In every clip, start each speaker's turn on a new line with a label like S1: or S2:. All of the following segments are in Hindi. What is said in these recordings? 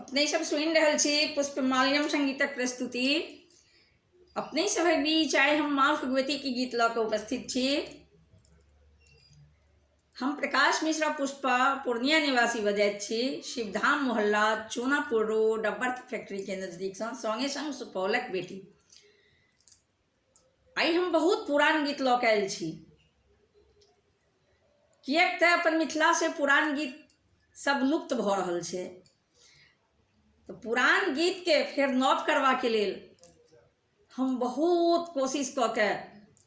S1: अपने सब सुनि रहल छी पुष्पमाल्यम संगीतक प्रस्तुति। अपने सभक बीच आइ हम माँ भगवती के गीत लऽ कऽ उपस्थित छी। हम प्रकाश मिश्रा पुष्पा पूर्णिया निवासी बजैत छी। शिवधाम मोहल्ला चूनापुर रोड अबर्थ फैक्ट्री के नजदीक संगे संग सुपौलक बेटी। आइ हम बहुत पुरान गीत लऽ कऽ आयल छी, किएक तऽ अपन मिथिला से पुरान गीत सब लुप्त भऽ रहल छै। तो पुरान गीत के फेर नव करबा के लेल हम बहुत कोशिश कऽ के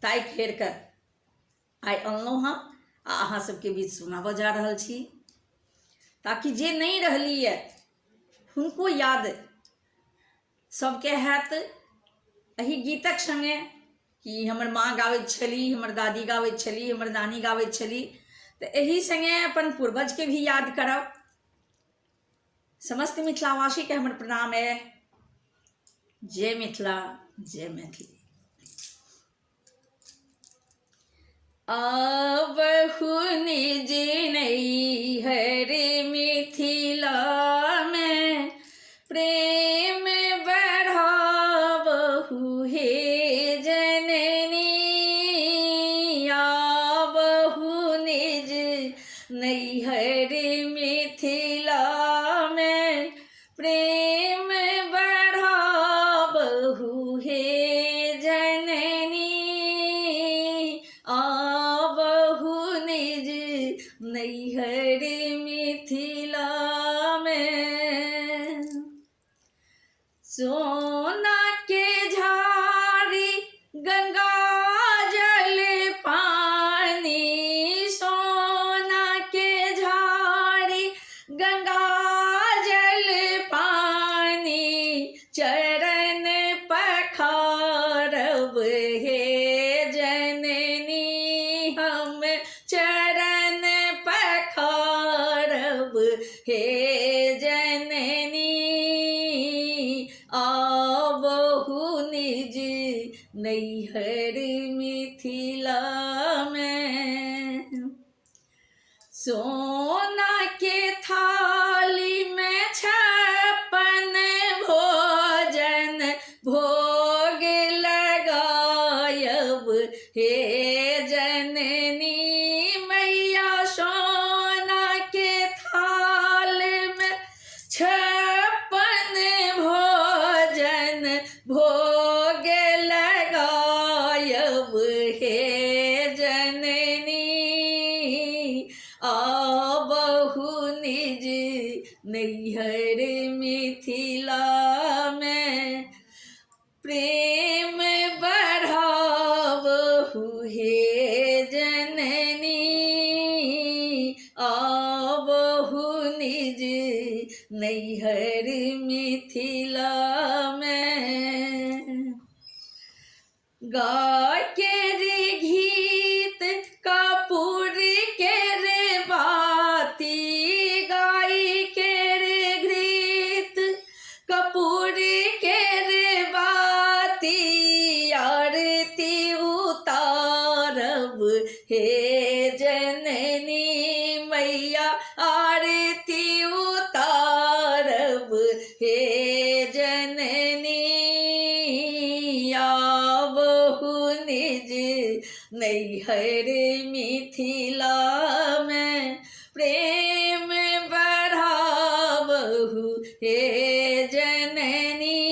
S1: ताकि फेर के आइ अनलहुँ हँ आ अहाँ सबके बीच सुनाबऽ जा रहल छी, ताकि जे नहीं रहली है हुनको याद सबके हैत एहि गीतक संगे कि हमर माँ गाबैत छली, हमर दादी गाबैत छली, हमर नानी गाबैत छली। तो एही संगे अपन पूर्वज के भी याद करब। समस्त मिथिलावासी के हमर प्रणाम है। जय मिथिला, जय मैथिली। आबहु निज नैहर मिथिला में प्रेम बढ़ाबहु हे जननी। आबहु निज नैहर मिथिला में प्रेम बढ़ाबहु हे जननी। आबहु निज नैहर मिथिला में। सोना के झारी गंगा जल पानी, सोना के झारी गंगा जल पानी, चरण पखारब हे जननी। हम चरण पखारब हे जननी। आबहु निज नैहर मिथिला में। सोना के थाली में 56 भोजन भोग लगायब हे जननी। मैया सोना के थाल में 56 भोजन भोग लगायब हे जननी। आबहु निज नैहर मिथिला में प्रेम बढ़ाबहु हे जननी। आबहु निज नैहर मिथिला में। गाय के रे गीत कपूर के रे बाती, गाय के रे गीत कपूर के रे बाती, आरती उतारब हे जननी। मैया आरती उतारब हे जननी। आबहु निज नैहर मिथिला में प्रेम बढ़ाबहु हे जननी।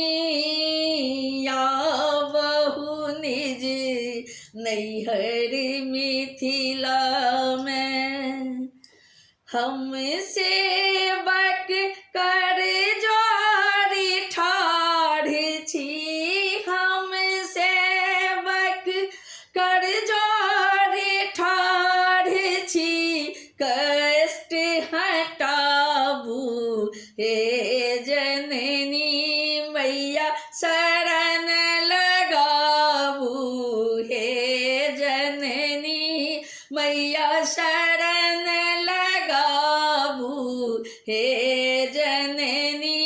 S1: आबहु निज नैहर मिथिला में। हम सेवक कर जोड़ी ठाढ़ छी, हम सेवक कर जोड़ी ठाढ़ छी। कष्ट हटाबू हे जननी। मैया शरण लगाबू हे जननी। मैया शरण लगाबू हे जननी।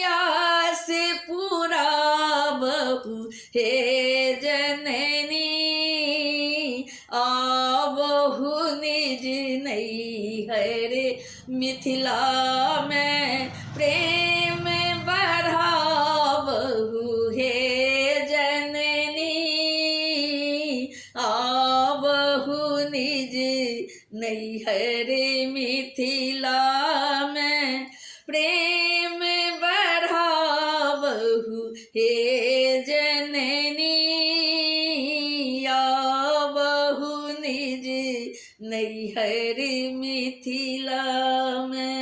S1: आस पुराबहु हे जननी। आबहु निज नैहर मिथिला में नैहर मिथिला में प्रेम बढ़ावहु हे जननी आवहु निज नैहर मिथिला में।